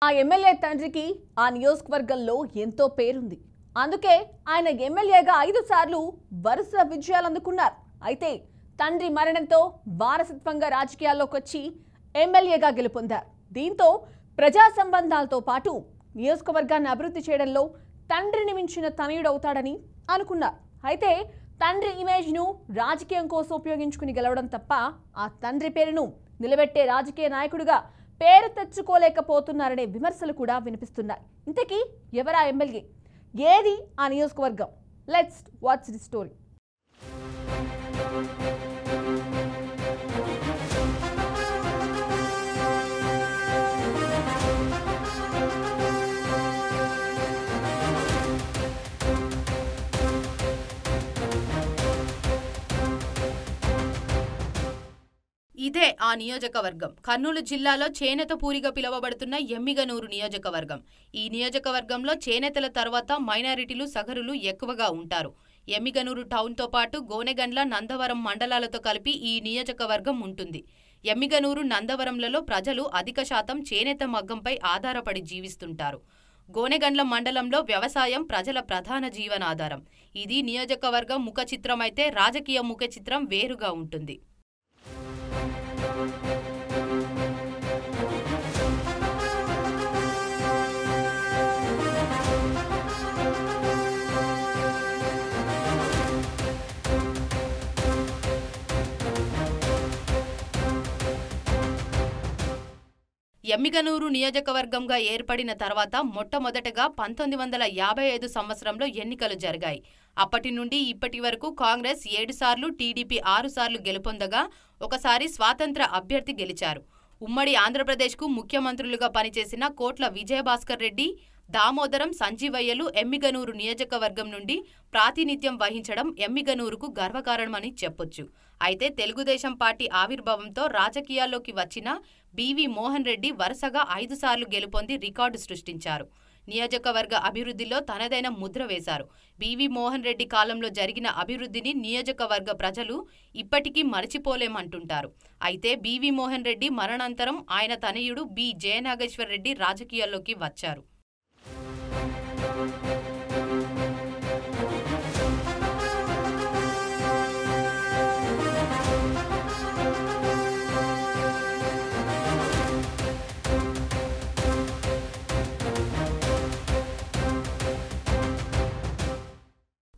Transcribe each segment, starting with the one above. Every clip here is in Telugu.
ఆ ఎమ్మెల్యే తండ్రికి ఆ నియోజకవర్గంలో ఎంతో పేరుంది. అందుకే ఆయన ఎమ్మెల్యేగా 5 సార్లు వరుస విజయాలు అందుకున్నారు. అయితే తండ్రి మరణంతో వారసత్వంగా రాజకీయాల్లోకి వచ్చి ఎమ్మెల్యేగా గెలుపొందారు. దీంతో ప్రజా సంబంధాలతో పాటు నియోజకవర్గాన్ని అభివృద్ధి చేయడంలో తండ్రిని మించిన తనయుడవుతాడని అనుకున్నారు. అయితే తండ్రి ఇమేజ్ను రాజకీయం కోసం ఉపయోగించుకుని గెలవడం తప్ప ఆ తండ్రి పేరును నిలబెట్టే రాజకీయ నాయకుడిగా పేరు తెచ్చుకోలేకపోతున్నారనే విమర్శలు కూడా వినిపిస్తున్నాయి. ఇంతకీ ఎవరా ఎమ్మెల్యే, ఏది ఆ నియోజకవర్గం? Let's watch the story. ఇదే ఆ నియోజకవర్గం. కర్నూలు జిల్లాలో చేనేతపూరిగా పిలువబడుతున్న ఎమ్మిగనూరు నియోజకవర్గం. ఈ నియోజకవర్గంలో చేనేతల తర్వాత మైనారిటీలు, సగరులు ఎక్కువగా ఉంటారు. ఎమ్మిగనూరు టౌన్తో పాటు గోనెగండ్ల, నందవరం మండలాలతో కలిపి ఈ నియోజకవర్గం ఉంటుంది. ఎమ్మిగనూరు, నందవరంలలో ప్రజలు అధిక శాతం చేనేత మగ్గంపై ఆధారపడి జీవిస్తుంటారు. గోనెగండ్ల మండలంలో వ్యవసాయం ప్రజల ప్రధాన జీవనాధారం. ఇది నియోజకవర్గం ముఖ చిత్రమైతే రాజకీయ ముఖ చిత్రం వేరుగా ఉంటుంది. ఎమ్మిగనూరు నియోజకవర్గంగా ఏర్పడిన తర్వాత మొట్టమొదటగా 1955 సంవత్సరంలో ఎన్నికలు జరిగాయి. అప్పటి నుండి ఇప్పటి వరకు కాంగ్రెస్ 7 సార్లు, టీడీపీ 6 సార్లు గెలుపొందగా ఒకసారి స్వాతంత్ర అభ్యర్థి గెలిచారు. ఉమ్మడి ఆంధ్రప్రదేశ్కు ముఖ్యమంత్రులుగా పనిచేసిన కోట్ల విజయభాస్కర్ రెడ్డి, దామోదరం సంజీవయ్యలు ఎమ్మిగనూరు నియోజకవర్గం నుండి ప్రాతినిధ్యం వహించడం ఎమ్మిగనూరుకు గర్వకారణమని చెప్పొచ్చు. అయితే తెలుగుదేశం పార్టీ ఆవిర్భావంతో రాజకీయాల్లోకి వచ్చిన బివి మోహన్ రెడ్డి వరుసగా 5 సార్లు గెలుపొంది రికార్డు సృష్టించారు. నియోజకవర్గ అభివృద్ధిలో తనదైన ముద్ర వేశారు. బివి మోహన్ రెడ్డి కాలంలో జరిగిన అభివృద్ధిని నియోజకవర్గ ప్రజలు ఇప్పటికీ మరచిపోలేమంటుంటారు. అయితే బివి మోహన్ రెడ్డి మరణానంతరం ఆయన తనయుడు బి జయనాగేశ్వర్ రెడ్డి రాజకీయాల్లోకి వచ్చారు.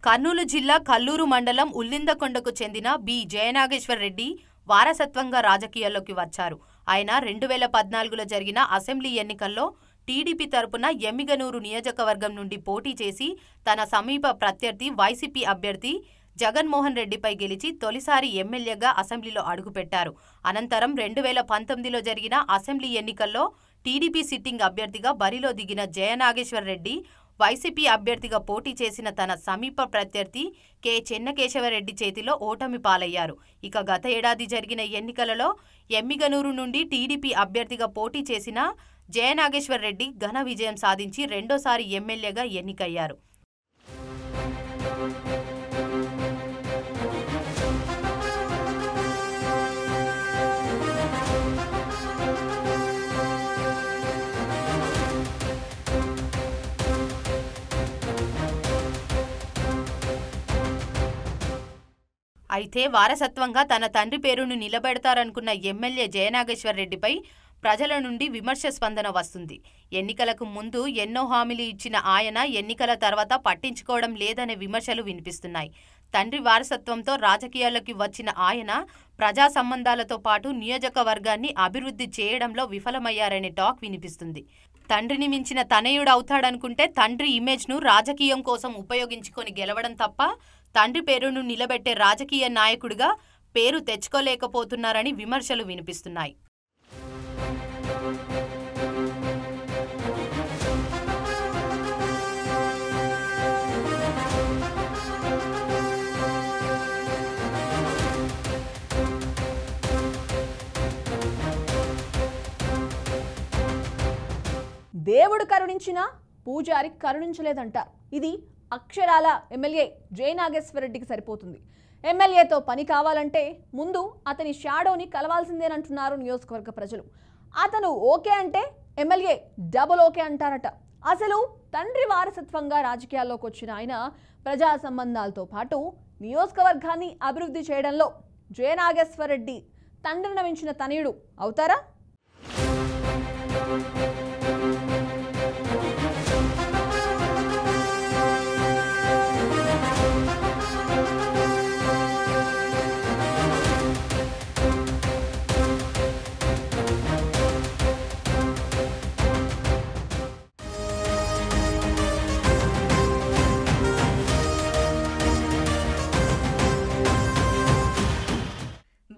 కర్నూలు జిల్లా కల్లూరు మండలం ఉల్లిందకొండకు చెందిన బి జయనాగేశ్వర్ రెడ్డి వారసత్వంగా రాజకీయాల్లోకి వచ్చారు. ఆయన 2014లో జరిగిన అసెంబ్లీ ఎన్నికల్లో టీడీపీ తరపున ఎమ్మిగనూరు నియోజకవర్గం నుండి పోటీ చేసి తన సమీప ప్రత్యర్థి వైసీపీ అభ్యర్థి జగన్మోహన్ రెడ్డిపై గెలిచి తొలిసారి ఎమ్మెల్యేగా అసెంబ్లీలో అడుగుపెట్టారు. అనంతరం 2019లో జరిగిన అసెంబ్లీ ఎన్నికల్లో టీడీపీ సిట్టింగ్ అభ్యర్థిగా బరిలో దిగిన జయనాగేశ్వర్ రెడ్డి వైసీపీ అభ్యర్థిగా పోటీ చేసిన తన సమీప ప్రత్యర్థి కె చెన్నకేశవరెడ్డి చేతిలో ఓటమి పాలయ్యారు. ఇక గత ఏడాది జరిగిన ఎన్నికలలో ఎమ్మిగనూరు నుండి టీడీపీ అభ్యర్థిగా పోటీ చేసిన జయనాగేశ్వర్ రెడ్డి ఘన విజయం సాధించి రెండోసారి ఎమ్మెల్యేగా ఎన్నికయ్యారు. అయితే వారసత్వంగా తన తండ్రి పేరును నిలబెడతారనుకున్న ఎమ్మెల్యే జయనాగేశ్వర్ రెడ్డిపై ప్రజల నుండి విమర్శ స్పందన వస్తుంది. ఎన్నికలకు ముందు ఎన్నో హామీలు ఇచ్చిన ఆయన ఎన్నికల తర్వాత పట్టించుకోవడం లేదనే విమర్శలు వినిపిస్తున్నాయి. తండ్రి వారసత్వంతో రాజకీయాల్లోకి వచ్చిన ఆయన ప్రజా సంబంధాలతో పాటు నియోజకవర్గాన్ని అభివృద్ధి చేయడంలో విఫలమయ్యారనే టాక్ వినిపిస్తుంది. తండ్రిని మించిన తనయుడవుతాడనుకుంటే తండ్రి ఇమేజ్ను రాజకీయం కోసం ఉపయోగించుకొని గెలవడం తప్ప తండ్రి పేరును నిలబెట్టే రాజకీయ నాయకుడిగా పేరు తెచ్చుకోలేకపోతున్నారని విమర్శలు వినిపిస్తున్నాయి. దేవుడు కరుణించినా పూజారి కరుణించలేదంటారు. ఇది అక్షరాల ఎమ్మెల్యే జయనాగేశ్వర్ రెడ్డికి సరిపోతుంది. ఎమ్మెల్యేతో పని కావాలంటే ముందు అతని షాడోని కలవాల్సిందేనంటున్నారు నియోజకవర్గ ప్రజలు. అతను ఓకే అంటే ఎమ్మెల్యే డబుల్ ఓకే అంటారట. అసలు తండ్రి వారసత్వంగా రాజకీయాల్లోకి వచ్చిన ఆయన ప్రజా సంబంధాలతో పాటు నియోజకవర్గాన్ని అభివృద్ధి చేయడంలో జయనాగేశ్వర్ రెడ్డి తండ్రిని మించిన తనయుడు అవుతారా?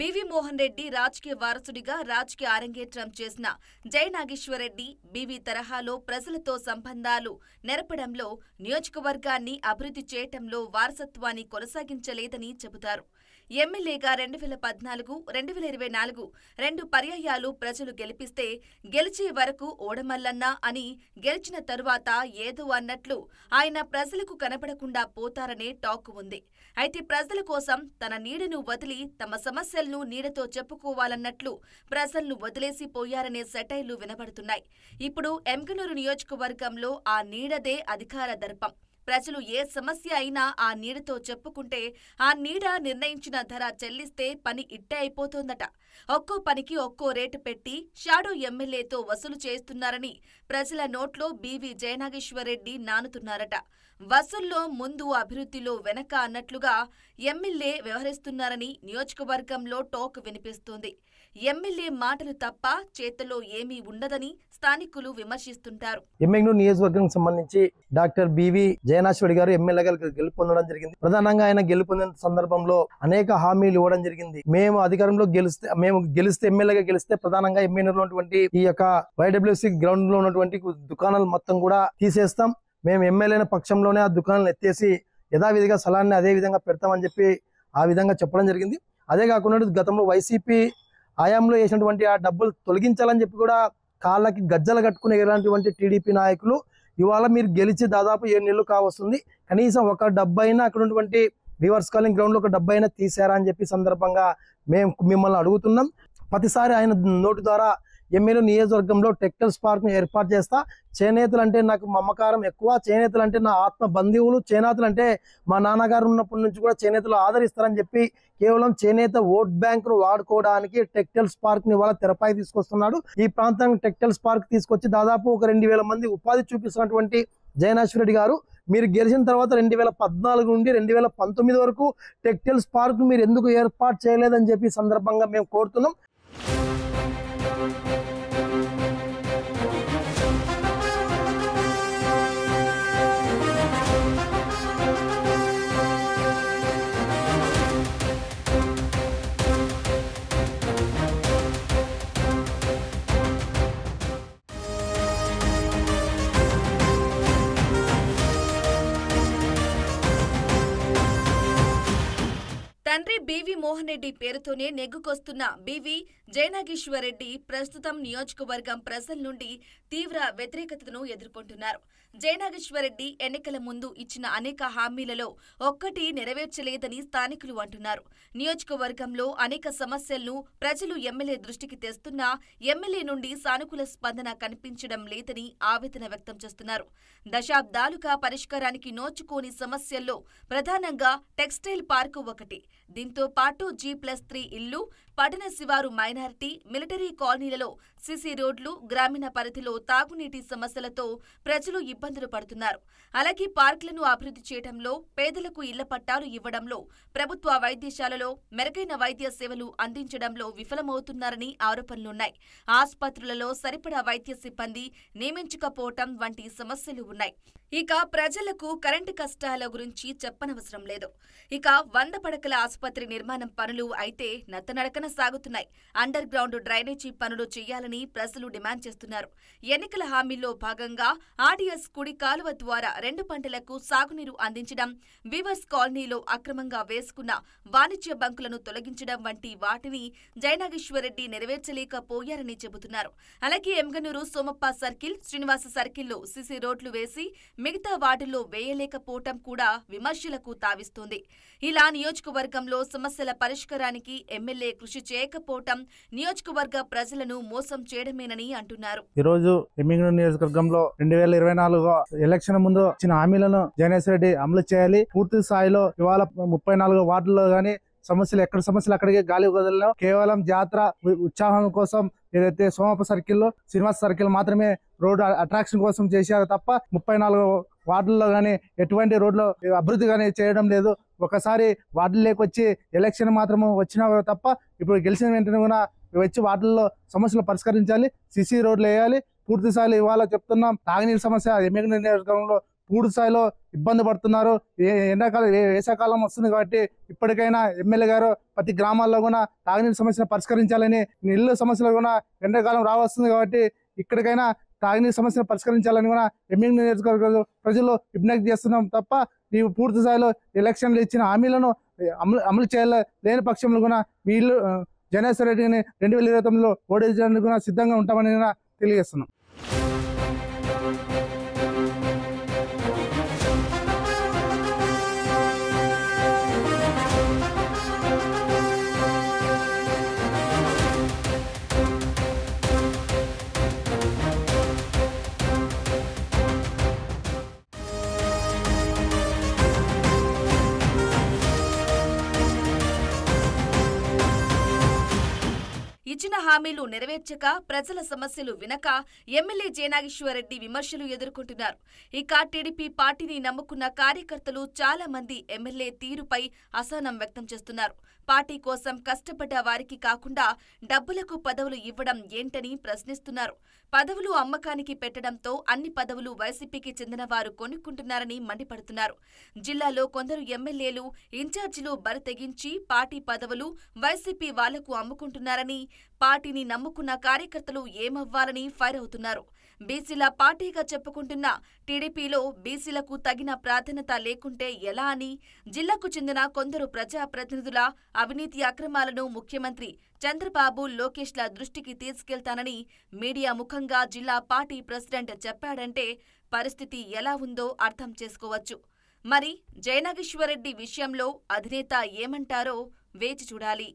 బివి మోహన్ రెడ్డి రాజకీయ వారసుడిగా రాజకీయ అరంగేట్రం చేసిన జయనాగేశ్వర్ రెడ్డి బివి తరహాలో ప్రజలతో సంబంధాలు నెరపడంలో, నియోజకవర్గాన్ని అభివృద్ధి చేయటంలో వారసత్వాన్ని కొనసాగించలేదని చెబుతారు. ఎమ్మెల్యేగా 2014, 2024 2 పర్యాయాలు ప్రజలు గెలిపిస్తే గెలిచే వరకు ఓడమల్లన్నా అని, గెలిచిన తరువాత ఏదో అన్నట్లు ఆయన ప్రజలకు కనపడకుండా పోతారనే టాక్ ఉంది. అయితే ప్రజల కోసం తన నీడను వదిలి తమ సమస్యలను నీడతో చెప్పుకోవాలన్నట్లు ప్రజలను వదిలేసి పోయారనే సెటైర్లు వినబడుతున్నాయి. ఇప్పుడు ఎమ్మిగనూరు నియోజకవర్గంలో ఆ నీడదే అధికార దర్పం. ప్రజలు ఏ సమస్య అయినా ఆ నీడతో చెప్పుకుంటే ఆ నీడ నిర్ణయించిన ధర చెల్లిస్తే పని ఇట్టే అయిపోతోందట. ఒక్కో పనికి ఒక్కో రేటు పెట్టి షాడో ఎమ్మెల్యేతో వసూలు చేస్తున్నారని ప్రజల నోట్లో బివి జయనాగేశ్వర్ రెడ్డి నానుతున్నారట. వసూల్లో ముందు అభివృద్ధిలో వెనక అన్నట్లుగా ఎమ్మెల్యే వ్యవహరిస్తున్నారని నియోజకవర్గంలో టాక్ వినిపిస్తోంది. ఎమ్మెల్యే మాటలు తప్ప చేతల్లో ఏమీ ఉండదని స్థానికులు విమర్శిస్తుంటారు. ఎమ్మిగనూరు నియోజకవర్గం సంబంధించి డాక్టర్ బివి జయనాగేశ్వర్ గారు ఎమ్మెల్యేగా గెలుపొందడం జరిగింది. ప్రధానంగా ఆయన గెలుపొందిన సందర్భంలో అనేక హామీలు ఇవ్వడం జరిగింది. మేము అధికారంలో గెలిస్తే ఎమ్మెల్యేగా గెలిస్తే ప్రధానంగా ఎమ్మెల్యేలో ఉన్నటువంటి ఈ యొక్క YWC గ్రౌండ్ లో ఉన్నటువంటి దుకాణాలు మొత్తం కూడా తీసేస్తాం, మేము ఎమ్మెల్యేల పక్షంలోనే ఆ దుకాణాలను ఎత్తేసి యథావిధిగా స్థలాన్ని అదే విధంగా పెడతామని చెప్పి ఆ విధంగా చెప్పడం జరిగింది. అదే కాకుండా గతంలో వైసీపీ హయాంలో వేసినటువంటి ఆ డబ్బులు తొలగించాలని చెప్పి కూడా కాళ్ళకి గజ్జలు కట్టుకునే ఇలాంటివంటి టీడీపీ నాయకులు ఇవాళ మీరు గెలిచి దాదాపు 7 నెలలు కావస్తుంది, కనీసం ఒక డబ్బైనా అక్కడ ఉన్నటువంటి రివర్స్ కాలింగ్ గ్రౌండ్ లో ఒక డబ్బైనా తీసారా అని చెప్పి సందర్భంగా మేము మిమ్మల్ని అడుగుతున్నాం. ప్రతిసారి ఆయన నోటి ద్వారా ఎమ్మెల్యే నియోజకవర్గంలో టెక్స్టైల్స్ పార్క్ ను ఏర్పాటు చేస్తా, చేనేతలు అంటే నాకు మమకారం ఎక్కువ, చేనేతలు అంటే నా ఆత్మ బంధువులు, చేనేతలు అంటే మా నాన్నగారు ఉన్నప్పటి నుంచి కూడా చేనేతలు ఆదరిస్తారని చెప్పి కేవలం చేనేత ఓట్ బ్యాంక్ ను వాడుకోవడానికి టెక్స్టైల్స్ పార్క్ ని ఇవాళ తెరపై తీసుకొస్తున్నాడు. ఈ ప్రాంతానికి టెక్స్టైల్స్ పార్క్ తీసుకొచ్చి దాదాపు ఒక 2000 మంది ఉపాధి చూపిస్తున్నటువంటి జయనాగేశ్వర్ రెడ్డి గారు, మీరు గెలిచిన తర్వాత 2014 నుండి 2019 వరకు టెక్స్టైల్స్ పార్క్ మీరు ఎందుకు ఏర్పాటు చేయలేదని చెప్పి సందర్భంగా మేము కోరుతున్నాం. తండ్రి బివి మోహన్ రెడ్డి పేరుతోనే నెగ్గుకొస్తున్న బివి జయనాగేశ్వర్ రెడ్డి ప్రస్తుతం నియోజకవర్గం ప్రజల నుండి తీవ్ర వ్యతిరేకతను ఎదుర్కొంటున్నారు. జయనాగేశ్వర్ రెడ్డి ఎన్నికల ముందు ఇచ్చిన అనేక హామీలలో ఒక్కటి నెరవేర్చలేదని స్థానికులు అంటున్నారు. నియోజకవర్గంలో అనేక సమస్యలను ప్రజలు ఎమ్మెల్యే దృష్టికి తెస్తున్నా ఎమ్మెల్యే నుండి సానుకూల స్పందన కనిపించడం లేదని ఆవేదన వ్యక్తం చేస్తున్నారు. దశాబ్దాలుగా పరిష్కారానికి నోచుకోని సమస్యల్లో ప్రధానంగా టెక్స్టైల్ పార్కు ఒకటి. దీంతో పాటు G+3 ఇల్లు, పట్టణ శివారు మైనారిటీ, మిలిటరీ కాలనీలలో సిసి రోడ్లు, గ్రామీణ పరిధిలో తాగునీటి సమస్యలతో ప్రజలు ఇబ్బందులు పడుతున్నారు. అలాగే పార్కులను అభివృద్ధి చేయడంలో, పేదలకు ఇళ్ల పట్టాలు ఇవ్వడంలో, ప్రభుత్వ వైద్యశాలలో మెరుగైన వైద్య సేవలు అందించడంలో విఫలమవుతున్నారని ఆరోపణలున్నాయి. ఆసుపత్రులలో సరిపడా వైద్య సిబ్బంది నియమించకపోవటం వంటి సమస్యలు ఉన్నాయి. ఇక ప్రజలకు కరెంటు కష్టాల గురించి చెప్పనవసరం లేదు. ఇక 100 పడకల ఆసుపత్రి నిర్మాణం పనులు అయితే నత్తనడకన సాగుతున్నాయి. అండర్ గ్రౌండ్ డ్రైనేజీ పనులు చేయాలని ప్రజలు డిమాండ్ చేస్తున్నారు. ఎన్నికల హామీల్లో భాగంగా ఆర్డీఎస్ కుడి కాలువ ద్వారా 2 పంటలకు సాగునీరు అందించడం, వీవర్స్ కాలనీలో అక్రమంగా వేసుకున్న వాణిజ్య బంకులను తొలగించడం వంటి వాటిని జయనాగేశ్వర్ రెడ్డి నెరవేర్చలేకపోయారని చెబుతున్నారు. అలాగే ఎమ్మిగనూరు సోమప్ప సర్కిల్, శ్రీనివాస సర్కిల్లో సిసి రోడ్లు వేసి మిగతా వార్డుల్లో వేయలేకపోవటం కూడా విమర్శలకు తావిస్తోంది. ఇలా నియోజకవర్గంలో సమస్యల పరిష్కారానికి ఎమ్మెల్యే కృషి కృషి చేయకపోవటం నియోజకవర్గ ప్రజలను మోసం చేయడమేనని అంటున్నారు. ఈ రోజు ఎమ్మిగనూరు నియోజకవర్గంలో 2024 ఎలక్షన్ ముందు ఇచ్చిన హామీలను జగన్మోహన్ రెడ్డి అమలు చేయాలి. పూర్తి స్థాయిలో ఇవాళ 34 వార్డుల్లో గానీ సమస్యలు అక్కడికి గాలి వదలలేవు. కేవలం జాతర ఉత్సాహం కోసం ఏదైతే సోమప్ప సర్కిల్లో శ్రీనివాస సర్కిల్ మాత్రమే రోడ్డు అట్రాక్షన్ కోసం చేశారు తప్ప 34 వార్డుల్లో గానీ ఎటువంటి రోడ్లు అభివృద్ధి గానీ చేయడం లేదు. ఒకసారి వార్డులోకి వచ్చి ఎలక్షన్ మాత్రం వచ్చినా తప్ప ఇప్పుడు గెలిచిన వెంటనే కూడా వచ్చి వార్డుల్లో సమస్యలు పరిష్కరించాలి. సిసి రోడ్లు వేయాలి. పూర్తి స్థాయిలో ఇవాళ చెప్తున్నాం, తాగునీరు సమస్య ఎమ్మిగనూరు నియోజకవర్గంలో పూర్తి స్థాయిలో ఇబ్బంది పడుతున్నారు. వేసవకాలం వస్తుంది కాబట్టి ఇప్పటికైనా ఎమ్మెల్యే గారు ప్రతి గ్రామాల్లో కూడా తాగునీరు సమస్యను పరిష్కరించాలని, నీళ్ళ సమస్యలు కూడా ఎండాకాలం రావస్తుంది కాబట్టి ఇక్కడికైనా తాగునీరు సమస్యను పరిష్కరించాలని కూడా ఎమ్మిగనూరు నియోజకవర్గ ప్రజలు విజ్ఞప్తి చేస్తున్నాం తప్ప ఈ పూర్తి స్థాయిలో ఎలక్షన్లు ఇచ్చిన హామీలను అమలు చేయలేని పక్షంలో కూడా వీళ్ళు జగన్మోహన్ రెడ్డిని 2029లో ఓడించడానికి కూడా సిద్ధంగా ఉంటామని కూడా తెలియజేస్తున్నాం. ఇచ్చిన హామీలు నెరవేర్చక, ప్రజల సమస్యలు వినక ఎమ్మెల్యే జయనాగేశ్వర్ రెడ్డి విమర్శలు ఎదుర్కొంటున్నారు. ఇక టీడీపీ పార్టీని నమ్ముకున్న కార్యకర్తలు చాలా మంది ఎమ్మెల్యే తీరుపై అసహనం వ్యక్తం చేస్తున్నారు. పార్టీ కోసం కష్టపడ్డ వారికి కాకుండా డబ్బులకు పదవులు ఇవ్వడం ఏంటని ప్రశ్నిస్తున్నారు. పదవులు అమ్మకానికి పెట్టడంతో అన్ని పదవులు వైసీపీకి చెందిన వారు కొనుక్కుంటున్నారని మండిపడుతున్నారు. జిల్లాలో కొందరు ఎమ్మెల్యేలు, ఇన్ఛార్జీలు బరితెగించి పార్టీ పదవులు వైసీపీ వాళ్లకు అమ్ముకుంటున్నారని, పార్టీని నమ్ముకున్న కార్యకర్తలు ఏమవ్వాలని ఫైర్ అవుతున్నారు. బీసీల పార్టీగా చెప్పుకుంటున్న టీడీపీలో బీసీలకు తగిన ప్రాధాన్యత లేకుంటే ఎలా అని జిల్లాకు చెందిన కొందరు ప్రజాప్రతినిధుల అవినీతి అక్రమాలను ముఖ్యమంత్రి చంద్రబాబు, లోకేష్ల దృష్టికి తీసుకెళ్తానని మీడియా ముఖంగా జిల్లా పార్టీ ప్రెసిడెంట్ చెప్పాడంటే పరిస్థితి ఎలా ఉందో అర్థం చేసుకోవచ్చు. మరి జయనాగేశ్వర్ రెడ్డి విషయంలో అధినేత ఏమంటారో వేచి చూడాలి.